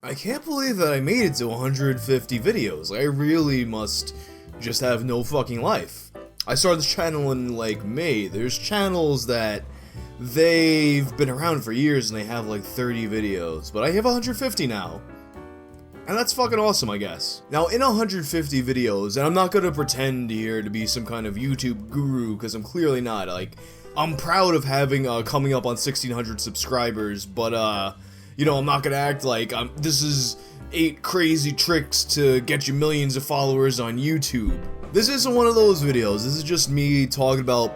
I can't believe that I made it to 150 videos. I really must just have no fucking life. I started this channel in like May. There's channels that they've been around for years and they have like 30 videos, but I have 150 now. And that's fucking awesome, I guess. Now, in 150 videos, and I'm not gonna pretend here to be some kind of YouTube guru, because I'm clearly not. Like, I'm proud of having coming up on 1,600 subscribers, but you know, I'm not gonna act like this is 8 crazy tricks to get you millions of followers on YouTube. This isn't one of those videos. This is just me talking about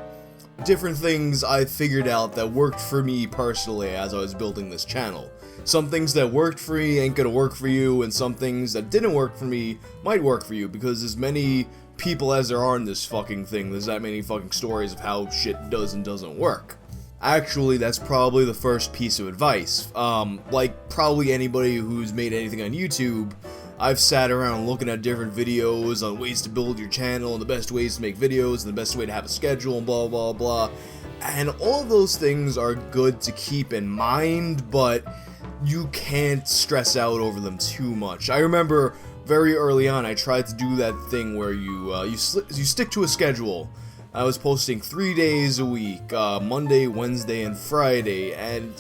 different things I figured out that worked for me personally as I was building this channel. Some things that worked for me ain't gonna work for you, and some things that didn't work for me might work for you, because as many people as there are in this fucking thing, there's that many fucking stories of how shit does and doesn't work. Actually, that's probably the first piece of advice. Like probably anybody who's made anything on YouTube, I've sat around looking at different videos on ways to build your channel and the best ways to make videos and the best way to have a schedule and blah blah blah. And all of those things are good to keep in mind, but you can't stress out over them too much. I remember very early on I tried to do that thing where you stick to a schedule. I was posting 3 days a week, Monday, Wednesday, and Friday, and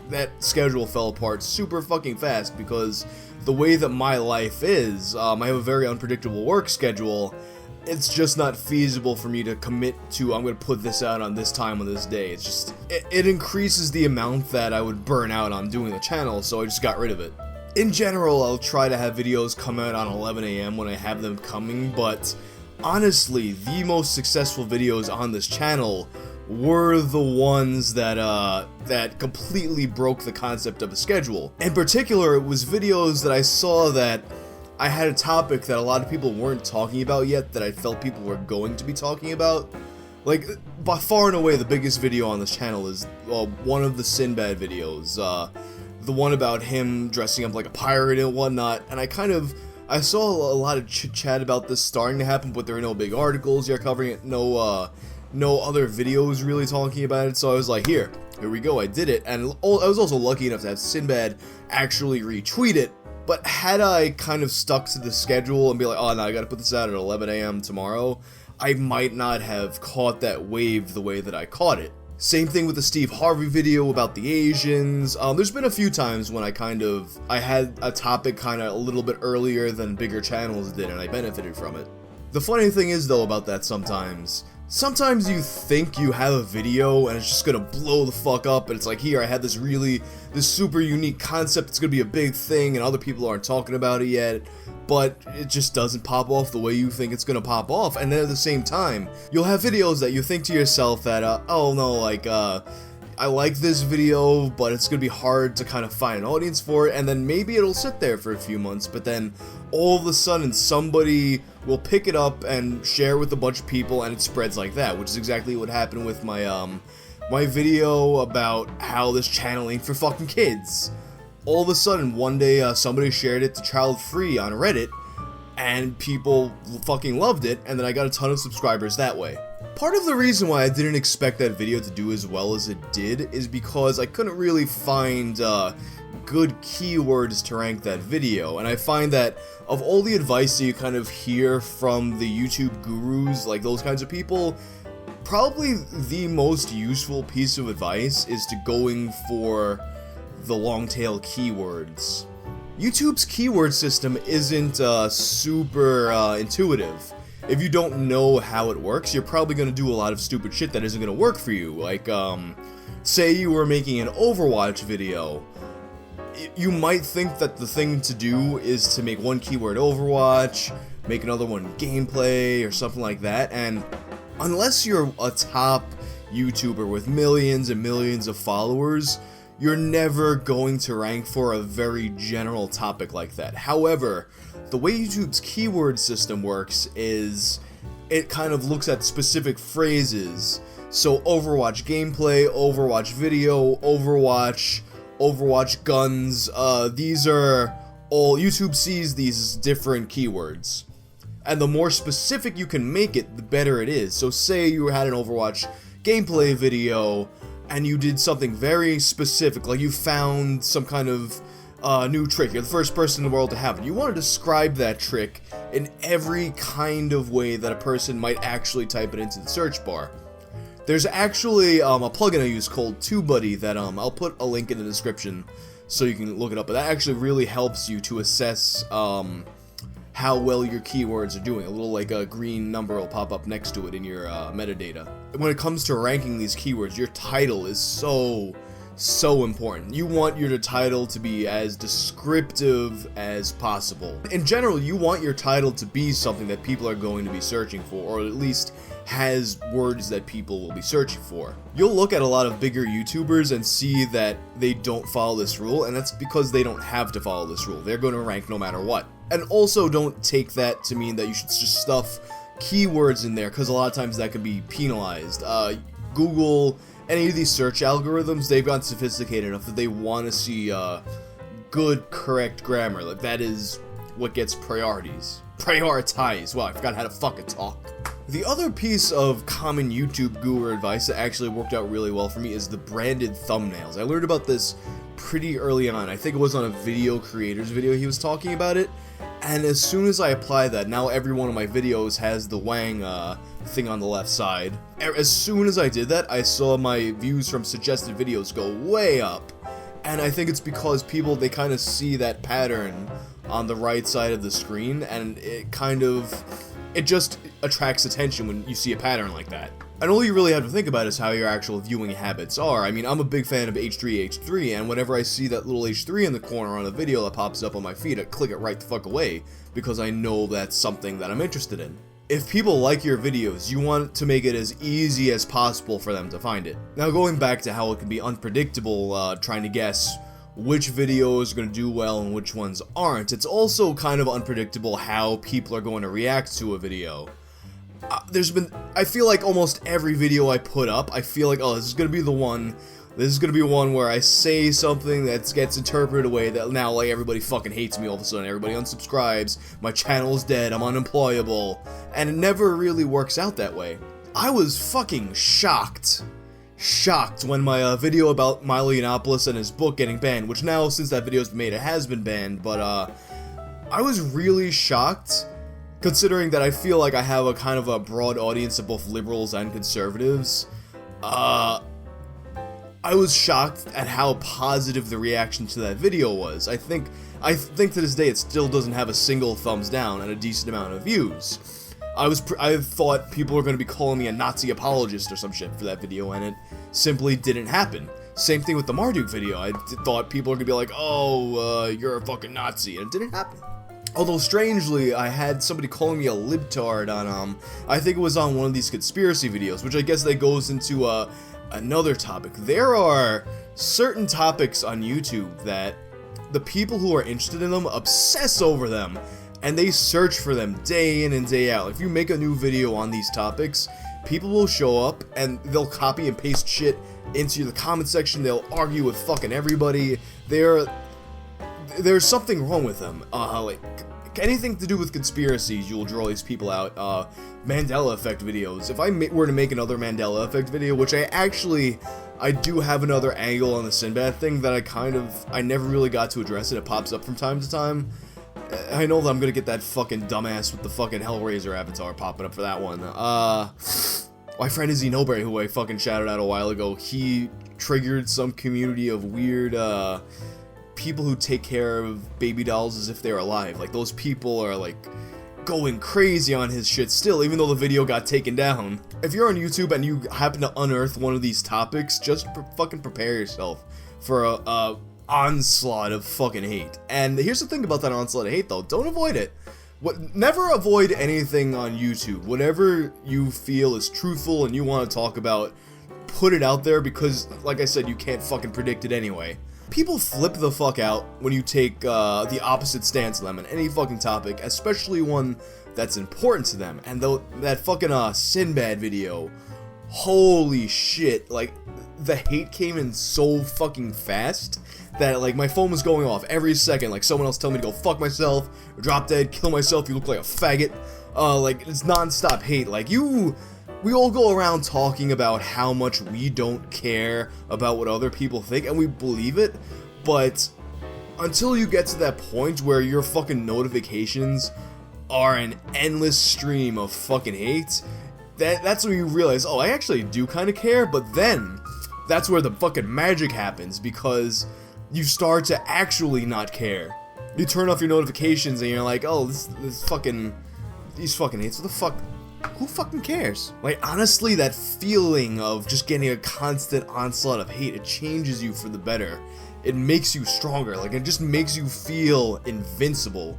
that schedule fell apart super fucking fast because the way that my life is, I have a very unpredictable work schedule. It's just not feasible for me to commit to, I'm going to put this out on this time on this day. It's just, it increases the amount that I would burn out on doing the channel, so I just got rid of it. In general, I'll try to have videos come out on 11 AM when I have them coming, but honestly, the most successful videos on this channel were the ones that completely broke the concept of a schedule. In particular, it was videos that I saw that I had a topic that a lot of people weren't talking about yet that I felt people were going to be talking about. Like, by far and away, the biggest video on this channel is one of the Sinbad videos, the one about him dressing up like a pirate and whatnot, and I saw a lot of chit-chat about this starting to happen, but there are no big articles yet covering it, no other videos really talking about it, so I was like, here we go, I did it, and I was also lucky enough to have Sinbad actually retweet it. But had I kind of stuck to the schedule and be like, oh no, I gotta put this out at 11 AM tomorrow, I might not have caught that wave the way that I caught it. Same thing with the Steve Harvey video about the Asians. There's been a few times when I had a topic kind of a little bit earlier than bigger channels did, and I benefited from it. The funny thing is though about that sometimes you think you have a video and it's just gonna blow the fuck up, and it's like, here, I had this super unique concept, it's gonna be a big thing and other people aren't talking about it yet, but it just doesn't pop off the way you think it's gonna pop off. And then at the same time, you'll have videos that you think to yourself that, oh no, like, I like this video, but it's gonna be hard to kind of find an audience for it, and then maybe it'll sit there for a few months, but then all of a sudden somebody will pick it up and share with a bunch of people, and it spreads like that, which is exactly what happened with my my video about how this channel ain't for fucking kids. All of a sudden, one day, somebody shared it to Child Free on Reddit, and people fucking loved it, and then I got a ton of subscribers that way. Part of the reason why I didn't expect that video to do as well as it did is because I couldn't really find good keywords to rank that video, and I find that of all the advice that you kind of hear from the YouTube gurus, like those kinds of people, probably the most useful piece of advice is to going for the long tail keywords. YouTube's keyword system isn't super intuitive. If you don't know how it works, you're probably going to do a lot of stupid shit that isn't going to work for you. Like, say you were making an Overwatch video. You might think that the thing to do is to make one keyword Overwatch, make another one gameplay, or something like that, and unless you're a top YouTuber with millions and millions of followers, you're never going to rank for a very general topic like that. However, the way YouTube's keyword system works is it kind of looks at specific phrases. So Overwatch gameplay, Overwatch video, Overwatch guns, these are all, YouTube sees these as different keywords. And the more specific you can make it, the better it is. So say you had an Overwatch gameplay video and you did something very specific, like you found some kind of new trick. You're the first person in the world to have it. You want to describe that trick in every kind of way that a person might actually type it into the search bar. There's actually a plugin I use called TubeBuddy that I'll put a link in the description so you can look it up. But that actually really helps you to assess how well your keywords are doing. A little like a green number will pop up next to it in your metadata. When it comes to ranking these keywords, your title is so important. You want your title to be as descriptive as possible. In general, you want your title to be something that people are going to be searching for, or at least has words that people will be searching for. You'll look at a lot of bigger YouTubers and see that they don't follow this rule, and that's because they don't have to follow this rule. They're going to rank no matter what. And also don't take that to mean that you should just stuff keywords in there, because a lot of times that can be penalized. Google, any of these search algorithms, they've gotten sophisticated enough that they want to see good, correct grammar. Like, that is what gets priorities. Prioritize. Wow, I forgot how to fucking talk. The other piece of common YouTube guru advice that actually worked out really well for me is the branded thumbnails. I learned about this pretty early on. I think it was on a video creator's video he was talking about it. And as soon as I applied that, now every one of my videos has the Whang thing on the left side. As soon as I did that, I saw my views from suggested videos go way up. And I think it's because people, they kind of see that pattern on the right side of the screen, and it just attracts attention when you see a pattern like that. And all you really have to think about is how your actual viewing habits are. I mean, I'm a big fan of H3H3, and whenever I see that little H3 in the corner on a video that pops up on my feed, I click it right the fuck away, because I know that's something that I'm interested in. If people like your videos, you want to make it as easy as possible for them to find it. Now, going back to how it can be unpredictable, trying to guess which videos are going to do well and which ones aren't, it's also kind of unpredictable how people are going to react to a video. I feel like almost every video I put up, I feel like, oh, this is going to be the one, this is going to be one where I say something that gets interpreted away that now, like, everybody fucking hates me all of a sudden, everybody unsubscribes, my channel's dead, I'm unemployable, and it never really works out that way. I was fucking shocked when my video about Milo Yiannopoulos and his book getting banned, which now, since that video's been made, it has been banned, but I was really shocked, considering that I feel like I have a kind of a broad audience of both liberals and conservatives. I was shocked at how positive the reaction to that video was. I think to this day it still doesn't have a single thumbs down and a decent amount of views. I thought people were going to be calling me a Nazi apologist or some shit for that video, and it simply didn't happen. Same thing with the Marduk video. I thought people were going to be like, oh, you're a fucking Nazi, and it didn't happen. Although, strangely, I had somebody calling me a libtard on, I think it was on one of these conspiracy videos, which I guess that goes into, another topic. There are certain topics on YouTube that the people who are interested in them obsess over them, and they search for them day in and day out. If you make a new video on these topics, people will show up, and they'll copy and paste shit into the comment section, they'll argue with fucking everybody. There's something wrong with them. Like, anything to do with conspiracies, you'll draw these people out. Mandela Effect videos. If I were to make another Mandela Effect video, which I do have another angle on the Sinbad thing that I never really got to address it. It pops up from time to time. I know that I'm gonna get that fucking dumbass with the fucking Hellraiser avatar popping up for that one. My friend Izzy Noberry, who I fucking shouted out a while ago, he triggered some community of weird, people who take care of baby dolls as if they're alive. Like, those people are, like, going crazy on his shit still, even though the video got taken down. If you're on YouTube and you happen to unearth one of these topics, just fucking prepare yourself for a onslaught of fucking hate. And here's the thing about that onslaught of hate, though. Don't avoid it. Never avoid anything on YouTube. Whatever you feel is truthful and you want to talk about, put it out there, because, like I said, you can't fucking predict it anyway. People flip the fuck out when you take the opposite stance on them on any fucking topic, especially one that's important to them. And that fucking Sinbad video, holy shit, like, the hate came in so fucking fast that, like, my phone was going off every second, like someone else telling me to go fuck myself, or drop dead, kill myself, you look like a faggot. Like, it's non-stop hate. Like, we all go around talking about how much we don't care about what other people think, and we believe it, but until you get to that point where your fucking notifications are an endless stream of fucking hate, that's when you realize, oh, I actually do kind of care. But then that's where the fucking magic happens, because you start to actually not care. You turn off your notifications and you're like, oh, these fucking hates, what the fuck, who fucking cares? Like, honestly, that feeling of just getting a constant onslaught of hate, it changes you for the better. It makes you stronger, like, it just makes you feel invincible.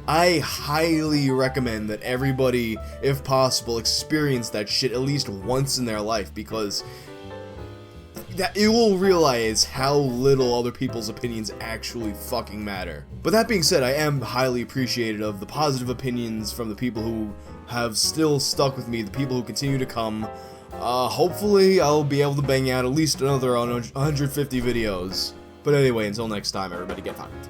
I highly recommend that everybody, if possible, experience that shit at least once in their life, because that it will realize how little other people's opinions actually fucking matter. But that being said, I am highly appreciative of the positive opinions from the people who have still stuck with me, the people who continue to come. Hopefully I'll be able to bang out at least another 150 videos. But anyway, until next time, everybody get fucked.